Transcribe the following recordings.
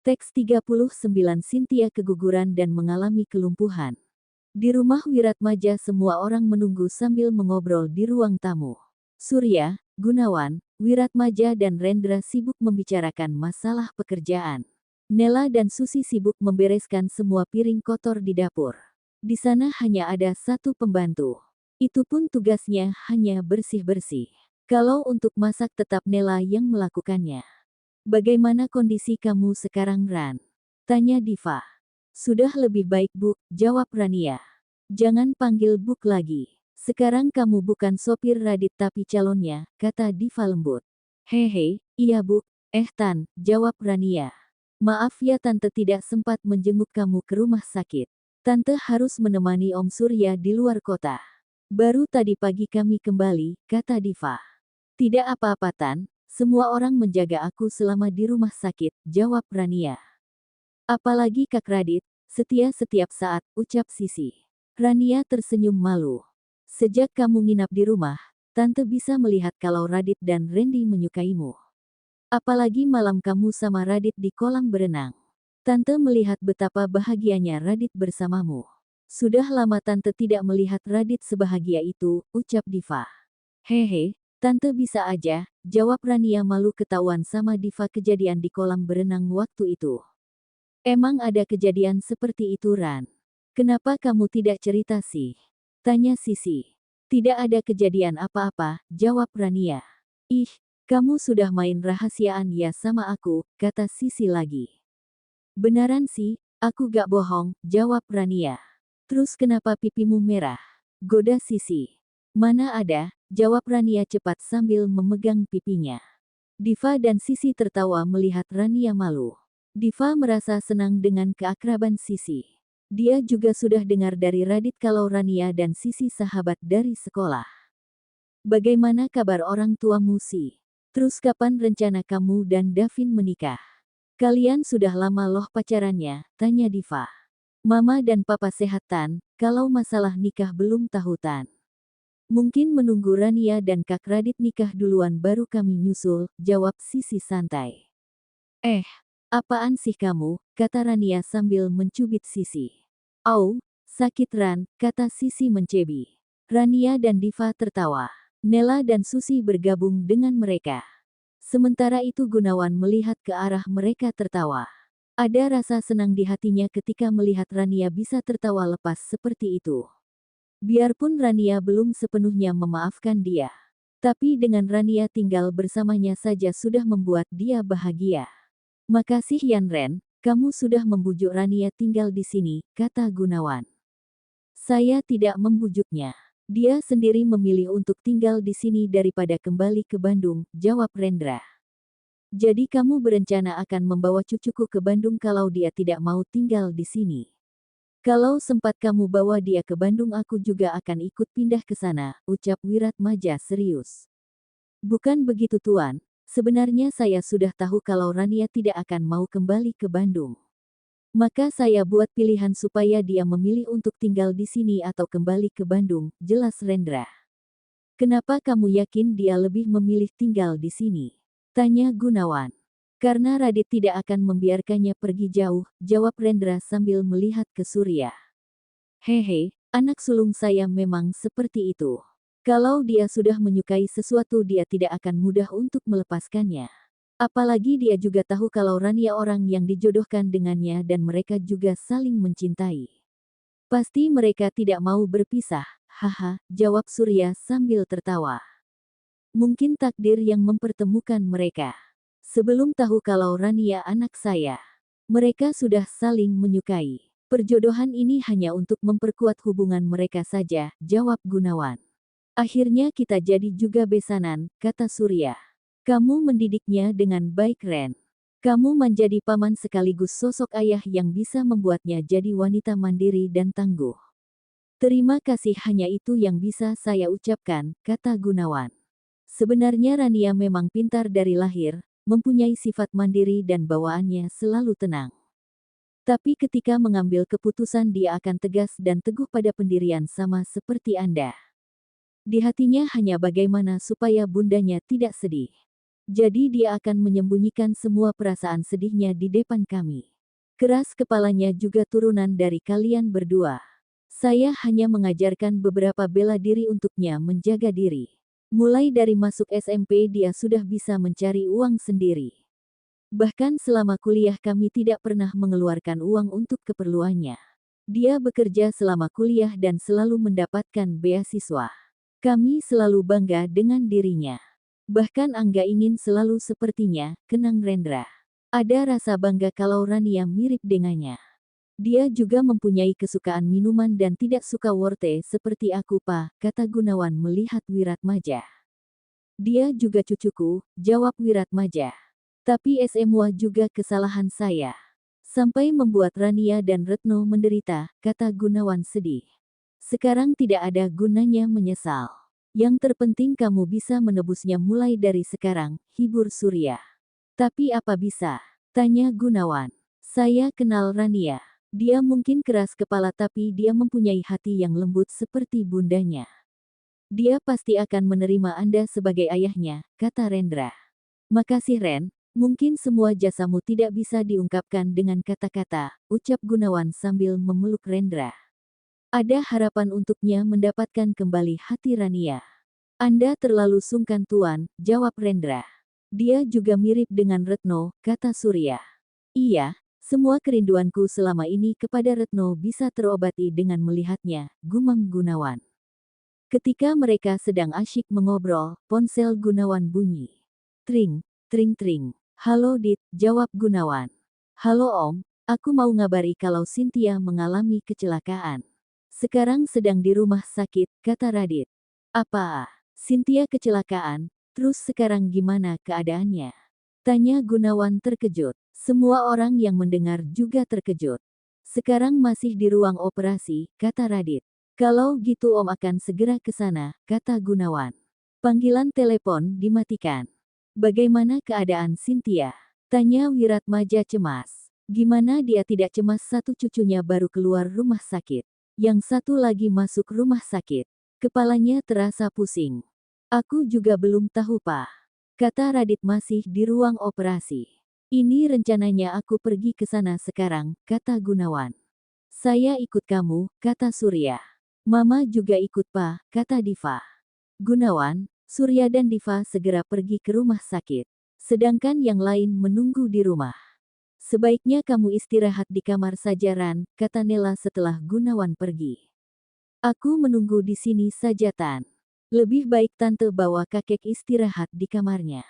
Teks 39 Cynthia keguguran dan mengalami kelumpuhan. Di rumah Wiratmaja semua orang menunggu sambil mengobrol di ruang tamu. Surya, Gunawan, Wiratmaja dan Rendra sibuk membicarakan masalah pekerjaan. Nela dan Susi sibuk membereskan semua piring kotor di dapur. Di sana hanya ada satu pembantu. Itu pun tugasnya hanya bersih-bersih. Kalau untuk masak tetap Nela yang melakukannya. Bagaimana kondisi kamu sekarang, Ran? Tanya Diva. Sudah lebih baik, Bu, jawab Rania. Jangan panggil Buk lagi. Sekarang kamu bukan sopir Radit tapi calonnya, kata Diva lembut. Hehe, iya Bu. Tan, jawab Rania. Maaf ya Tante tidak sempat menjenguk kamu ke rumah sakit. Tante harus menemani Om Surya di luar kota. Baru tadi pagi kami kembali, kata Diva. Tidak apa-apa Tan, semua orang menjaga aku selama di rumah sakit, jawab Rania. Apalagi Kak Radit, setia setiap saat, ucap Sisi. Rania tersenyum malu. Sejak kamu nginap di rumah, Tante bisa melihat kalau Radit dan Randy menyukaimu. Apalagi malam kamu sama Radit di kolam berenang. Tante melihat betapa bahagianya Radit bersamamu. Sudah lama Tante tidak melihat Radit sebahagia itu, ucap Diva. Hehe, Tante bisa aja, jawab Rania malu ketahuan sama Diva kejadian di kolam berenang waktu itu. Emang ada kejadian seperti itu Ran? Kenapa kamu tidak cerita sih? Tanya Sisi. Tidak ada kejadian apa-apa, jawab Rania. Ih, kamu sudah main rahasiaan ya sama aku, kata Sisi lagi. Benaran sih, aku gak bohong, jawab Rania. Terus kenapa pipimu merah? Goda Sisi. Mana ada, jawab Rania cepat sambil memegang pipinya. Diva dan Sisi tertawa melihat Rania malu. Diva merasa senang dengan keakraban Sisi. Dia juga sudah dengar dari Radit kalau Rania dan Sisi sahabat dari sekolah. Bagaimana kabar orang tuamu sih? Terus kapan rencana kamu dan Davin menikah? Kalian sudah lama loh pacarannya, tanya Diva. Mama dan Papa sehat Tan, kalau masalah nikah belum tahu Tan. Mungkin menunggu Rania dan Kak Radit nikah duluan baru kami nyusul, jawab Sisi santai. Apaan sih kamu, kata Rania sambil mencubit Sisi. Au, sakit Ran, kata Sisi mencebi. Rania dan Diva tertawa. Nela dan Susi bergabung dengan mereka. Sementara itu Gunawan melihat ke arah mereka tertawa. Ada rasa senang di hatinya ketika melihat Rania bisa tertawa lepas seperti itu. Biarpun Rania belum sepenuhnya memaafkan dia. Tapi dengan Rania tinggal bersamanya saja sudah membuat dia bahagia. Makasih Yan Ren, kamu sudah membujuk Rania tinggal di sini, kata Gunawan. Saya tidak membujuknya. Dia sendiri memilih untuk tinggal di sini daripada kembali ke Bandung, jawab Rendra. Jadi kamu berencana akan membawa cucuku ke Bandung kalau dia tidak mau tinggal di sini. Kalau sempat kamu bawa dia ke Bandung aku juga akan ikut pindah ke sana, ucap Wiratmaja serius. Bukan begitu Tuan. Sebenarnya saya sudah tahu kalau Rania tidak akan mau kembali ke Bandung. Maka saya buat pilihan supaya dia memilih untuk tinggal di sini atau kembali ke Bandung, jelas Rendra. Kenapa kamu yakin dia lebih memilih tinggal di sini? Tanya Gunawan. Karena Radit tidak akan membiarkannya pergi jauh, jawab Rendra sambil melihat ke Surya. Hehe, anak sulung saya memang seperti itu. Kalau dia sudah menyukai sesuatu dia tidak akan mudah untuk melepaskannya. Apalagi dia juga tahu kalau Rania orang yang dijodohkan dengannya dan mereka juga saling mencintai. Pasti mereka tidak mau berpisah, haha, jawab Surya sambil tertawa. Mungkin takdir yang mempertemukan mereka. Sebelum tahu kalau Rania anak saya, mereka sudah saling menyukai. Perjodohan ini hanya untuk memperkuat hubungan mereka saja, jawab Gunawan. Akhirnya kita jadi juga besanan, kata Surya. Kamu mendidiknya dengan baik Ren. Kamu menjadi paman sekaligus sosok ayah yang bisa membuatnya jadi wanita mandiri dan tangguh. Terima kasih hanya itu yang bisa saya ucapkan, kata Gunawan. Sebenarnya Rania memang pintar dari lahir, mempunyai sifat mandiri dan bawaannya selalu tenang. Tapi ketika mengambil keputusan dia akan tegas dan teguh pada pendirian sama seperti Anda. Di hatinya hanya bagaimana supaya bundanya tidak sedih. Jadi dia akan menyembunyikan semua perasaan sedihnya di depan kami. Keras kepalanya juga turunan dari kalian berdua. Saya hanya mengajarkan beberapa bela diri untuknya menjaga diri. Mulai dari masuk SMP dia sudah bisa mencari uang sendiri. Bahkan selama kuliah kami tidak pernah mengeluarkan uang untuk keperluannya. Dia bekerja selama kuliah dan selalu mendapatkan beasiswa. Kami selalu bangga dengan dirinya. Bahkan Angga ingin selalu sepertinya, kenang Rendra. Ada rasa bangga kalau Rania mirip dengannya. Dia juga mempunyai kesukaan minuman dan tidak suka wortel seperti aku pa, kata Gunawan melihat Wiratmaja. Dia juga cucuku, jawab Wiratmaja. Tapi semua juga kesalahan saya. Sampai membuat Rania dan Retno menderita, kata Gunawan sedih. Sekarang tidak ada gunanya menyesal. Yang terpenting kamu bisa menebusnya mulai dari sekarang, hibur Surya. Tapi apa bisa? Tanya Gunawan. Saya kenal Rania. Dia mungkin keras kepala tapi dia mempunyai hati yang lembut seperti bundanya. Dia pasti akan menerima Anda sebagai ayahnya, kata Rendra. Makasih Ren, mungkin semua jasamu tidak bisa diungkapkan dengan kata-kata, ucap Gunawan sambil memeluk Rendra. Ada harapan untuknya mendapatkan kembali hati Rania. Anda terlalu sungkan Tuan, jawab Rendra. Dia juga mirip dengan Retno, kata Surya. Iya, semua kerinduanku selama ini kepada Retno bisa terobati dengan melihatnya, gumam Gunawan. Ketika mereka sedang asyik mengobrol, ponsel Gunawan bunyi. Tring, tring tring. Halo Dit, jawab Gunawan. Halo Om, aku mau ngabari kalau Cynthia mengalami kecelakaan. Sekarang sedang di rumah sakit, kata Radit. Apa? Cynthia kecelakaan, terus sekarang gimana keadaannya? Tanya Gunawan terkejut. Semua orang yang mendengar juga terkejut. Sekarang masih di ruang operasi, kata Radit. Kalau gitu Om akan segera ke sana, kata Gunawan. Panggilan telepon dimatikan. Bagaimana keadaan Cynthia? Tanya Wiratmaja cemas. Gimana dia tidak cemas, satu cucunya baru keluar rumah sakit. Yang satu lagi masuk rumah sakit. Kepalanya terasa pusing. Aku juga belum tahu Pak. Kata Radit masih di ruang operasi. Ini rencananya aku pergi ke sana sekarang, kata Gunawan. Saya ikut kamu, kata Surya. Mama juga ikut Pak, kata Diva. Gunawan, Surya dan Diva segera pergi ke rumah sakit. Sedangkan yang lain menunggu di rumah. Sebaiknya kamu istirahat di kamar saja Ran, kata Nela setelah Gunawan pergi. Aku menunggu di sini saja Tan. Lebih baik Tante bawa kakek istirahat di kamarnya.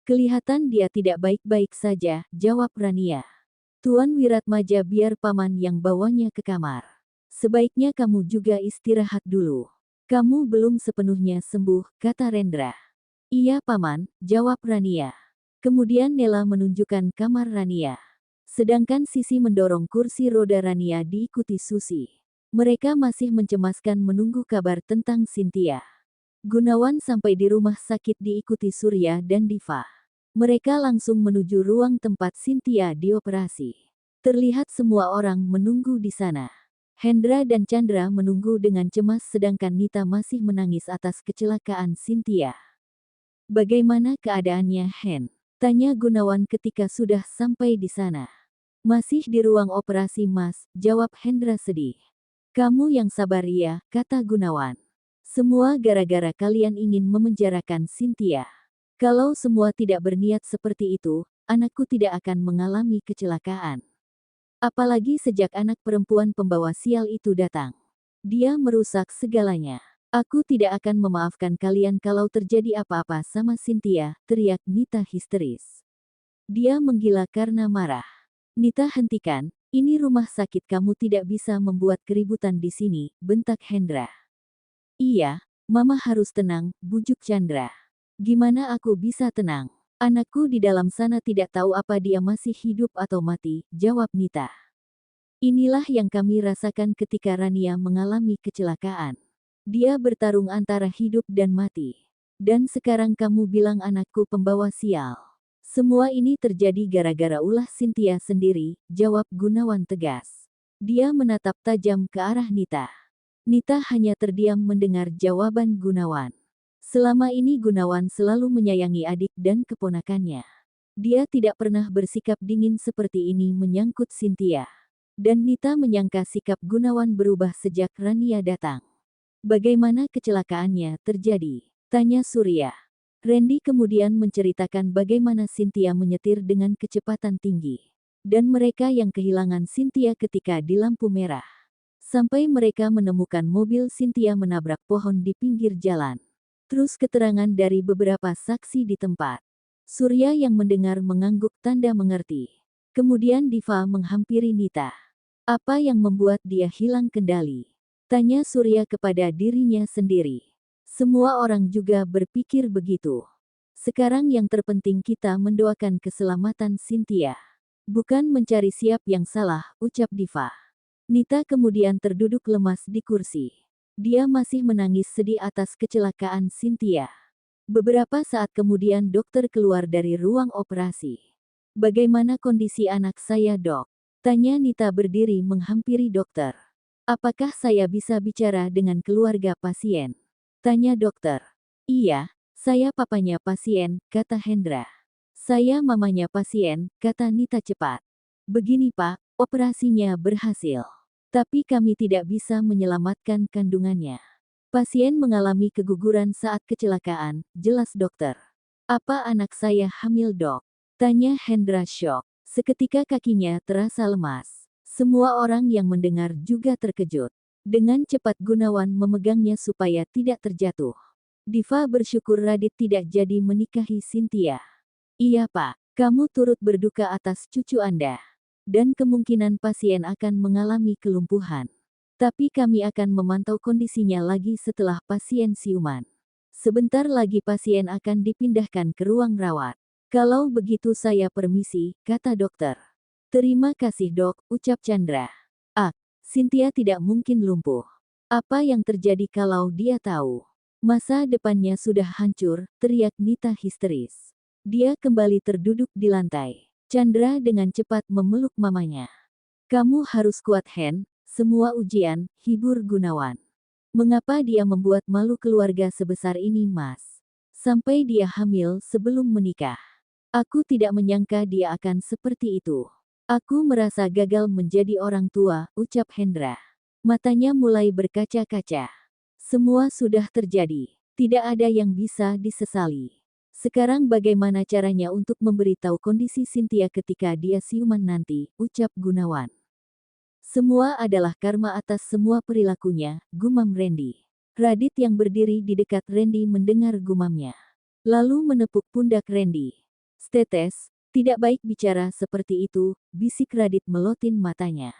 Kelihatan dia tidak baik-baik saja, jawab Rania. Tuan Wiratmaja biar paman yang bawanya ke kamar. Sebaiknya kamu juga istirahat dulu. Kamu belum sepenuhnya sembuh, kata Rendra. Iya paman, jawab Rania. Kemudian Nela menunjukkan kamar Rania. Sedangkan Sisi mendorong kursi roda Rania diikuti Susi. Mereka masih mencemaskan menunggu kabar tentang Cynthia. Gunawan sampai di rumah sakit diikuti Surya dan Diva. Mereka langsung menuju ruang tempat Cynthia dioperasi. Terlihat semua orang menunggu di sana. Hendra dan Chandra menunggu dengan cemas sedangkan Nita masih menangis atas kecelakaan Cynthia. Bagaimana keadaannya Hen? Tanya Gunawan ketika sudah sampai di sana. Masih di ruang operasi Mas, jawab Hendra sedih. Kamu yang sabar ya, kata Gunawan. Semua gara-gara kalian ingin memenjarakan Cynthia. Kalau semua tidak berniat seperti itu, anakku tidak akan mengalami kecelakaan. Apalagi sejak anak perempuan pembawa sial itu datang. Dia merusak segalanya. Aku tidak akan memaafkan kalian kalau terjadi apa-apa sama Cynthia, teriak Nita histeris. Dia menggila karena marah. Nita hentikan, ini rumah sakit kamu tidak bisa membuat keributan di sini, bentak Hendra. Iya, Mama harus tenang, bujuk Chandra. Gimana aku bisa tenang? Anakku di dalam sana tidak tahu apa dia masih hidup atau mati, jawab Nita. Inilah yang kami rasakan ketika Rania mengalami kecelakaan. Dia bertarung antara hidup dan mati. Dan sekarang kamu bilang anakku pembawa sial. Semua ini terjadi gara-gara ulah Cynthia sendiri, jawab Gunawan tegas. Dia menatap tajam ke arah Nita. Nita hanya terdiam mendengar jawaban Gunawan. Selama ini Gunawan selalu menyayangi adik dan keponakannya. Dia tidak pernah bersikap dingin seperti ini menyangkut Cynthia. Dan Nita menyangka sikap Gunawan berubah sejak Rania datang. Bagaimana kecelakaannya terjadi? Tanya Surya. Randy kemudian menceritakan bagaimana Cynthia menyetir dengan kecepatan tinggi. Dan mereka yang kehilangan Cynthia ketika di lampu merah. Sampai mereka menemukan mobil Cynthia menabrak pohon di pinggir jalan. Terus keterangan dari beberapa saksi di tempat. Surya yang mendengar mengangguk tanda mengerti. Kemudian Diva menghampiri Nita. Apa yang membuat dia hilang kendali? Tanya Surya kepada dirinya sendiri. Semua orang juga berpikir begitu. Sekarang yang terpenting kita mendoakan keselamatan Cynthia. Bukan mencari siap yang salah, ucap Diva. Nita kemudian terduduk lemas di kursi. Dia masih menangis sedih atas kecelakaan Cynthia. Beberapa saat kemudian dokter keluar dari ruang operasi. Bagaimana kondisi anak saya, Dok? Tanya Nita berdiri menghampiri dokter. Apakah saya bisa bicara dengan keluarga pasien? Tanya dokter. Iya, saya papanya pasien, kata Hendra. Saya mamanya pasien, kata Nita cepat. Begini Pak, operasinya berhasil. Tapi kami tidak bisa menyelamatkan kandungannya. Pasien mengalami keguguran saat kecelakaan, jelas dokter. Apa anak saya hamil, Dok? Tanya Hendra syok. Seketika kakinya terasa lemas. Semua orang yang mendengar juga terkejut. Dengan cepat Gunawan memegangnya supaya tidak terjatuh. Diva bersyukur Radit tidak jadi menikahi Cynthia. Iya Pak, kamu turut berduka atas cucu Anda. Dan kemungkinan pasien akan mengalami kelumpuhan. Tapi kami akan memantau kondisinya lagi setelah pasien siuman. Sebentar lagi pasien akan dipindahkan ke ruang rawat. Kalau begitu saya permisi, kata dokter. Terima kasih dok, ucap Chandra. Cynthia tidak mungkin lumpuh. Apa yang terjadi kalau dia tahu? Masa depannya sudah hancur, teriak Nita histeris. Dia kembali terduduk di lantai. Chandra dengan cepat memeluk mamanya. Kamu harus kuat Hen, semua ujian, hibur Gunawan. Mengapa dia membuat malu keluarga sebesar ini Mas? Sampai dia hamil sebelum menikah. Aku tidak menyangka dia akan seperti itu. Aku merasa gagal menjadi orang tua, ucap Hendra. Matanya mulai berkaca-kaca. Semua sudah terjadi. Tidak ada yang bisa disesali. Sekarang bagaimana caranya untuk memberitahu kondisi Cynthia ketika dia siuman nanti, ucap Gunawan. Semua adalah karma atas semua perilakunya, gumam Randy. Radit yang berdiri di dekat Randy mendengar gumamnya. Lalu menepuk pundak Randy. Stetes, tidak baik bicara seperti itu, bisik Radit melotin matanya.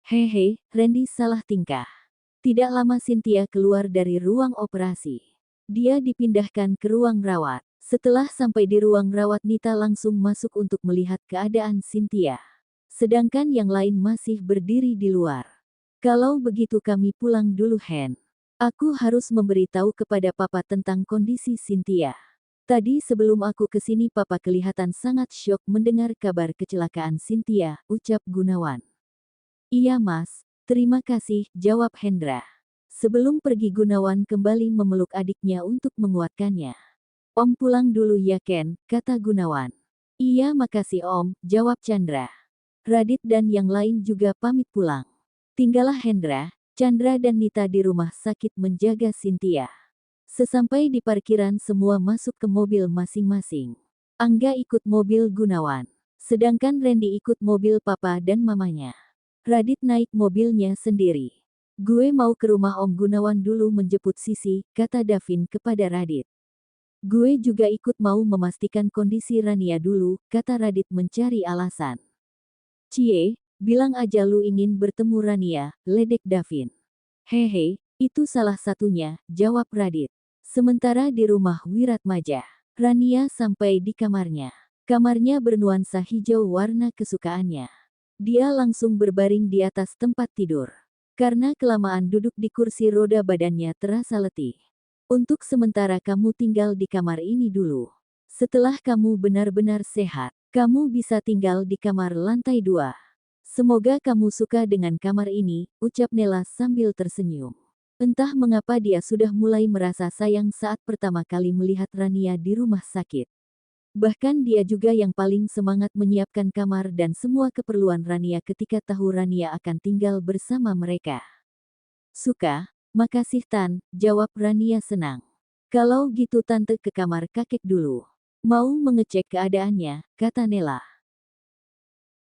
Hehe, Randy salah tingkah. Tidak lama Cynthia keluar dari ruang operasi. Dia dipindahkan ke ruang rawat. Setelah sampai di ruang rawat Nita langsung masuk untuk melihat keadaan Cynthia. Sedangkan yang lain masih berdiri di luar. Kalau begitu kami pulang dulu Hen. Aku harus memberitahu kepada Papa tentang kondisi Cynthia. Tadi sebelum aku ke sini Papa kelihatan sangat syok mendengar kabar kecelakaan Cynthia, ucap Gunawan. Iya Mas, terima kasih, jawab Hendra. Sebelum pergi Gunawan kembali memeluk adiknya untuk menguatkannya. Om pulang dulu ya Ken, kata Gunawan. Iya makasih Om, jawab Chandra. Radit dan yang lain juga pamit pulang. Tinggallah Hendra, Chandra dan Nita di rumah sakit menjaga Cynthia. Sesampai di parkiran semua masuk ke mobil masing-masing. Angga ikut mobil Gunawan. Sedangkan Randy ikut mobil papa dan mamanya. Radit naik mobilnya sendiri. Gue mau ke rumah Om Gunawan dulu menjemput Sisi, kata Davin kepada Radit. Gue juga ikut mau memastikan kondisi Rania dulu, kata Radit mencari alasan. Cie, bilang aja lu ingin bertemu Rania, ledek Davin. Hehe, itu salah satunya, jawab Radit. Sementara di rumah Wiratmaja, Rania sampai di kamarnya. Kamarnya bernuansa hijau warna kesukaannya. Dia langsung berbaring di atas tempat tidur. Karena kelamaan duduk di kursi roda badannya terasa letih. Untuk sementara kamu tinggal di kamar ini dulu. Setelah kamu benar-benar sehat, kamu bisa tinggal di kamar lantai 2. Semoga kamu suka dengan kamar ini, ucap Nela sambil tersenyum. Entah mengapa dia sudah mulai merasa sayang saat pertama kali melihat Rania di rumah sakit. Bahkan dia juga yang paling semangat menyiapkan kamar dan semua keperluan Rania ketika tahu Rania akan tinggal bersama mereka. Suka, makasih Tan, jawab Rania senang. Kalau gitu tante ke kamar kakek dulu. Mau mengecek keadaannya, kata Nela.